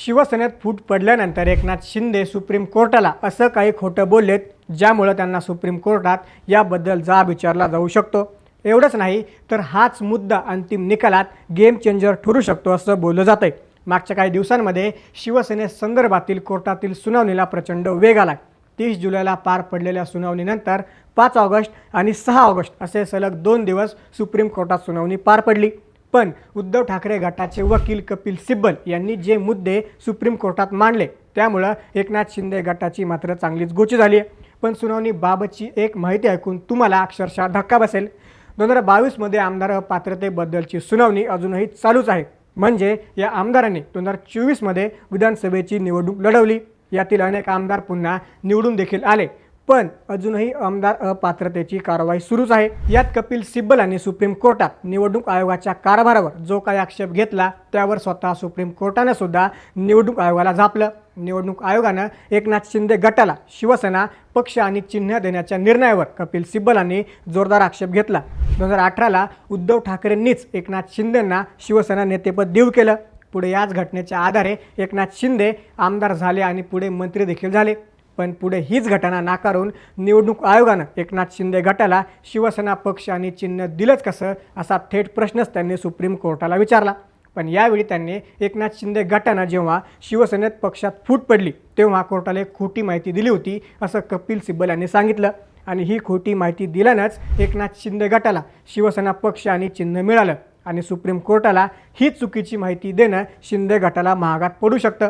शिवसेनेत फूट पडल्यानंतर एकनाथ शिंदे सुप्रीम कोर्टाला असं काही खोटं बोललेत ज्यामुळे त्यांना सुप्रीम कोर्टात याबद्दल जाब विचारला जाऊ शकतो। एवढंच नाही तर हाच मुद्दा अंतिम निकालात गेम चेंजर ठरू शकतो असं बोललं जातंय। मागच्या काही दिवसांमध्ये शिवसेनेसंदर्भातील कोर्टातील सुनावणीला प्रचंड वेग आला। 30 जुलैला पार पडलेल्या सुनावणीनंतर 5 ऑगस्ट आणि 6 ऑगस्ट असे सलग 2 दिवस सुप्रीम कोर्टात सुनावणी पार पडली। पण उद्धव ठाकरे गटाचे वकील कपिल सिब्बल यांनी जे मुद्दे सुप्रीम कोर्टात मांडले त्यामुळे एकनाथ शिंदे गटाची मात्र चांगलीच गोची झाली आहे। पण सुनावणीबाबतची एक माहिती ऐकून तुम्हाला अक्षरशः धक्का बसेल। 2022 मध्ये आमदार अपात्रतेबद्दलची सुनावणी अजूनही चालूच आहे। म्हणजे या आमदारांनी 2024 मध्ये विधानसभेची निवडणूक लढवली। यातील अनेक आमदार पुन्हा निवडून देखील आले, पण अजूनही आमदार अपात्रतेची कारवाई सुरूच आहे। यात कपिल सिब्बल यांनी सुप्रीम कोर्टात निवडणूक आयोगाच्या कारभारावर जो काही आक्षेप घेतला त्यावर स्वतः सुप्रीम कोर्टाने सुद्धा निवडणूक आयोगाला झापलं। निवडणूक आयोगाने एकनाथ शिंदे गटाला शिवसेना पक्ष आणि चिन्ह देण्याच्या निर्णयावर कपिल सिब्बल यांनी जोरदार आक्षेप घेतला। 2018ला उद्धव ठाकरेंनीच एकनाथ शिंदेंना शिवसेना नेतेपद देऊ केलं। पुढे याच घटनेच्या आधारे एकनाथ शिंदे आमदार झाले आणि पुढे मंत्री देखील झाले। पण पुढे हीच घटना नाकारून निवडणूक आयोगाने एकनाथ शिंदे गटाला शिवसेना पक्ष आणि चिन्ह दिलंच कसं असा थेट प्रश्नच त्यांनी सुप्रीम कोर्टाला विचारला। पण यावेळी त्यांनी एकनाथ शिंदे गटानं जेव्हा शिवसेनेत पक्षात फूट पडली तेव्हा कोर्टाला एक खोटी माहिती दिली होती असं कपिल सिब्बल यांनी सांगितलं। आणि ही खोटी माहिती दिल्यानंच एकनाथ शिंदे गटाला शिवसेना पक्ष आणि चिन्ह मिळालं आणि सुप्रीम कोर्टाला ही चुकीची माहिती देणं शिंदे गटाला महागात पडू शकतं।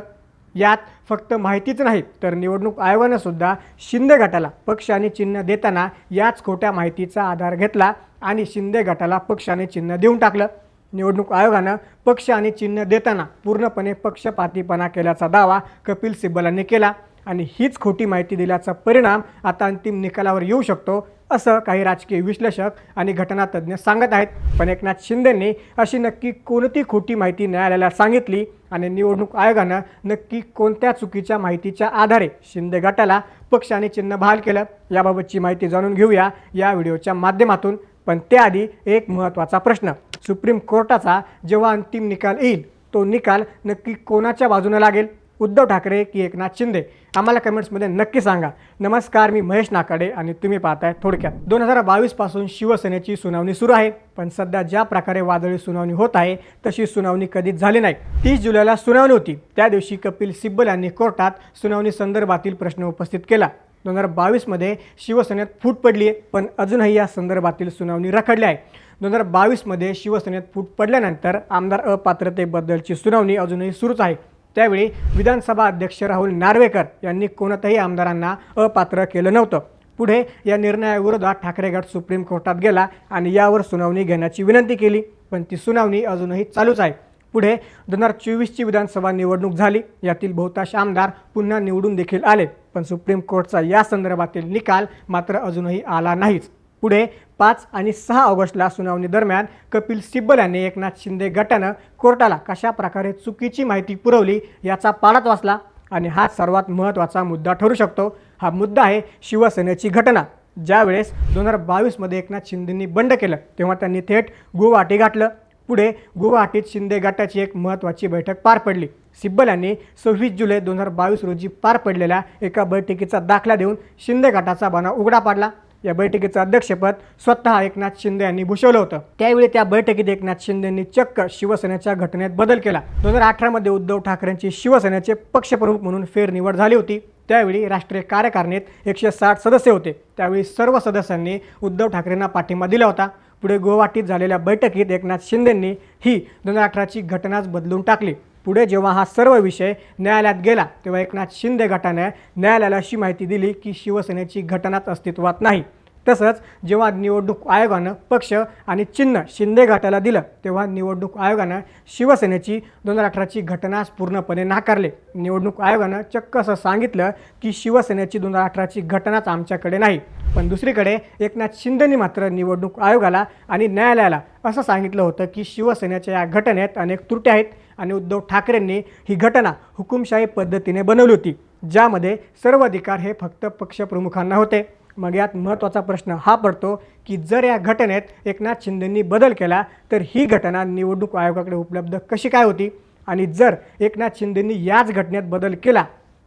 यात फक्त माहितीच नाही तर निवडणूक आयोगाने सुद्धा शिंदे गटाला पक्ष आणि चिन्ह देताना याच खोट्या माहितीचा आधार घेतला आणि शिंदे गटाला पक्ष आणि चिन्ह देऊन टाकलं। निवडणूक आयोगाने पक्ष आणि चिन्ह देताना पूर्णपणे पक्षपातीपणा केल्याचा दावा कपिल सिब्बल यांनी केला आणि हीच खोटी माहिती दिल्याचा परिणाम आता अंतिम निकालावर येऊ शकतो असं काही राजकीय विश्लेषक आणि घटनातज्ञ सांगत आहेत। पण एकनाथ शिंदेंनी अशी नक्की कोणती खोटी माहिती न्यायालयाला सांगितली आणि निवडणूक आयोगाने नक्की कोणत्या चुकीच्या माहितीच्या आधारे शिंदे गटाला पक्ष आणि चिन्ह बहाल केलं याबाबतची माहिती जाणून घेऊया या व्हिडिओच्या माध्यमातून। पण त्याआधी एक महत्त्वाचा प्रश्न, सुप्रीम कोर्टाचा जेव्हा अंतिम निकाल येईल तो निकाल नक्की कोणाच्या बाजूने लागेल, उद्धव ठाकरे की एकनाथ शिंदे? आम्हाला कमेंट्समध्ये नक्की सांगा। नमस्कार, मी महेश नाकाडे आणि तुम्ही पाहताय थोडक्यात। 2022 पासून शिवसेनेची सुनावणी सुरू आहे, पण सध्या ज्या प्रकारे वादळी सुनावणी होत आहे तशी सुनावणी कधीच झाली नाही। 30 जुलैला सुनावणी होती, त्या दिवशी कपिल सिब्बल यांनी कोर्टात सुनावणी संदर्भातील प्रश्न उपस्थित केला। 2022 मध्ये शिवसेनेत फूट पडली आहे, पण अजूनही या संदर्भातील सुनावणी रखडली आहे। 2022 मध्ये शिवसेनेत फूट पडल्यानंतर आमदार अपात्रतेबद्दलची सुनावणी अजूनही सुरूच आहे। त्यावेळी विधानसभा अध्यक्ष राहुल नार्वेकर यांनी कोणत्याही आमदारांना अपात्र केलं नव्हतं। पुढे या निर्णयाविरोधात ठाकरे गट सुप्रीम कोर्टात गेला आणि यावर सुनावणी घेण्याची विनंती केली, पण ती सुनावणी अजूनही चालूच आहे। पुढे 2024ची विधानसभा निवडणूक झाली, यातील बहुतांश आमदार पुन्हा निवडून देखील आले, पण सुप्रीम कोर्टचा या संदर्भातील निकाल मात्र अजूनही आला नाहीच। पुढे 5 आणि 6 ऑगस्टला सुनावणी दरम्यान कपिल सिब्बल यांनी एकनाथ शिंदे गटानं कोर्टाला कशा प्रकारे चुकीची माहिती पुरवली याचा पाढाच वाचला आणि हा सर्वात महत्त्वाचा मुद्दा ठरू शकतो। हा मुद्दा आहे शिवसेनेची घटना। ज्यावेळेस 2022 मध्ये एकनाथ शिंदेंनी बंड केलं तेव्हा त्यांनी थेट गुवाहाटी गाठलं। पुढे गुवाहाटीत शिंदे गटाची एक महत्त्वाची बैठक पार पडली। सिब्बल यांनी 26 जुलै 2022 रोजी पार पडलेल्या एका बैठकीचा दाखला देऊन शिंदे गटाचा बनाव उघडा पाडला। या बैठकीचं अध्यक्षपद स्वतः एकनाथ शिंदे यांनी भूषवलं होतं। त्यावेळी त्या बैठकीत एकनाथ शिंदेंनी चक्क शिवसेनेच्या घटनेत बदल केला। 2018 मध्ये उद्धव ठाकरेंची शिवसेनेचे पक्षप्रमुख म्हणून फेरनिवड झाली होती। त्यावेळी राष्ट्रीय कार्यकारिणीत 160 सदस्य होते। त्यावेळी सर्व सदस्यांनी उद्धव ठाकरेंना पाठिंबा दिला होता। पुढे गुवाहाटीत झालेल्या बैठकीत एकनाथ शिंदेंनी ही 2018ची घटनाच बदलून टाकली। पुढे जेव्हा हा सर्व विषय न्यायालयात गेला तेव्हा एकनाथ शिंदे गटाने न्यायालयाला अशी माहिती दिली की शिवसेनेची घटनाच अस्तित्वात नाही। तसंच जेव्हा निवडणूक आयोगानं पक्ष आणि चिन्ह शिंदे गटाला दिलं तेव्हा निवडणूक आयोगानं शिवसेनेची 2018ची घटनाच पूर्णपणे नाकारले। निवडणूक आयोगानं चक्क असं सांगितलं की शिवसेनेची 2018ची घटनाच आमच्याकडे नाही। पण दुसरीकडे एकनाथ शिंदेंनी मात्र निवडणूक आयोगाला आणि न्यायालयाला असं सांगितलं होतं की शिवसेनेच्या या घटनेत अनेक त्रुटी आहेत आणि उद्धव ठाकरेंनी ही घटना हुकुमशाही पद्धतीने बनवली होती, ज्यामध्ये सर्व अधिकार हे फक्त पक्षप्रमुखांना होते। मग यात महत्त्वाचा प्रश्न हा पडतो की जर या घटनेत एकनाथ शिंदेंनी बदल केला तर ही घटना निवडणूक आयोगाकडे उपलब्ध कशी काय होती? आणि जर एकनाथ शिंदेंनी याच घटनेत बदल केला,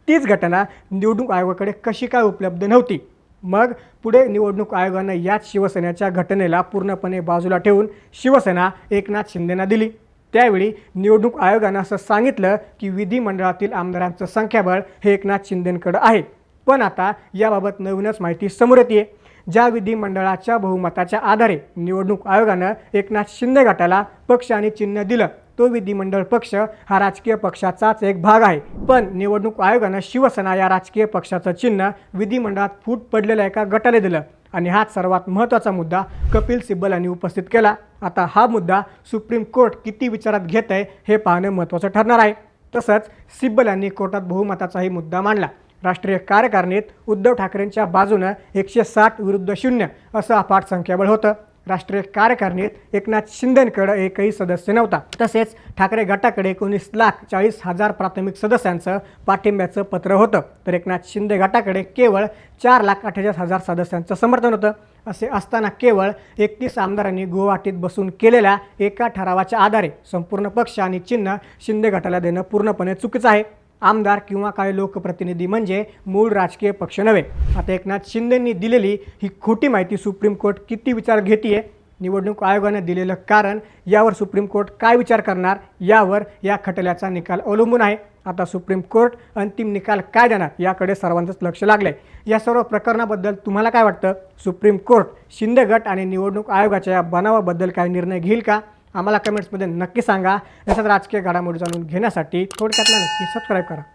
तीच घटना निवडणूक आयोगाकडे कशी काय उपलब्ध नव्हती, मग पुढे निवडणूक आयोगानं याच शिवसेनेच्या घटनेला पूर्णपणे बाजूला ठेवून शिवसेना एकनाथ शिंदेंना दिली। त्यावेळी निवडणूक आयोगानं असं सांगितलं की विधिमंडळातील आमदारांचं संख्याबळ हे एकनाथ शिंदेंकडे आहे। पण आता याबाबत नवीनच माहिती समोर येते। ज्या विधिमंडळाच्या बहुमताच्या आधारे निवडणूक आयोगानं एकनाथ शिंदे गटाला पक्ष आणि चिन्ह दिलं, तो विधिमंडळ पक्ष हा राजकीय पक्षाचाच एक भाग आहे। पण निवडणूक आयोगानं शिवसेना या राजकीय पक्षाचं चिन्ह विधिमंडळात फूट पडलेल्या एका गटाला दिलं आणि हाच सर्वात महत्त्वाचा मुद्दा कपिल सिब्बल यांनी उपस्थित केला। आता हा मुद्दा सुप्रीम कोर्ट किती विचारात घेत आहे हे पाहणं महत्त्वाचं ठरणार आहे। तसंच सिब्बल यांनी कोर्टात बहुमताचाही मुद्दा मांडला। राष्ट्रीय कार्यकारिणीत उद्धव ठाकरेंच्या बाजूनं 160 विरुद्ध 0 असं अफाट संख्याबळ होतं। राष्ट्रीय कार्यकारिणीत एकनाथ शिंदेंकडे एकही सदस्य नव्हता। तसेच ठाकरे गटाकडे 19,40,000 प्राथमिक सदस्यांचं पाठिंब्याचं पत्र होतं, तर एकनाथ शिंदे गटाकडे केवळ 4,48,000 सदस्यांचं समर्थन होतं। असे असताना केवळ 31 आमदारांनी गुवाहाटीत बसून केलेल्या एका ठरावाच्या आधारे संपूर्ण पक्ष आणि चिन्ह शिंदे गटाला देणं पूर्णपणे चुकीचं आहे। आमदार किंवा काही लोकप्रतिनिधी म्हणजे मूळ राजकीय पक्ष नव्हे। आता एकनाथ शिंदेंनी दिलेली ही खोटी माहिती सुप्रीम कोर्ट किती विचार घेते, निवडणूक आयोगानं दिलेलं कारण यावर सुप्रीम कोर्ट काय विचार करणार यावर या खटल्याचा निकाल अवलंबून आहे। आता सुप्रीम कोर्ट अंतिम निकाल काय देणार याकडे सर्वांचंच लक्ष लागलंय। या सर्व प्रकरणाबद्दल तुम्हाला काय वाटतं? सुप्रीम कोर्ट शिंदे गट आणि निवडणूक आयोगाच्या या बनावाबद्दल काय निर्णय घेईल का? आम्हाला कमेंट्समध्ये नक्की सांगा। तसंच राजकीय घडामोडी जाणून घेण्यासाठी थोडक्यातला नक्की सबस्क्राईब करा।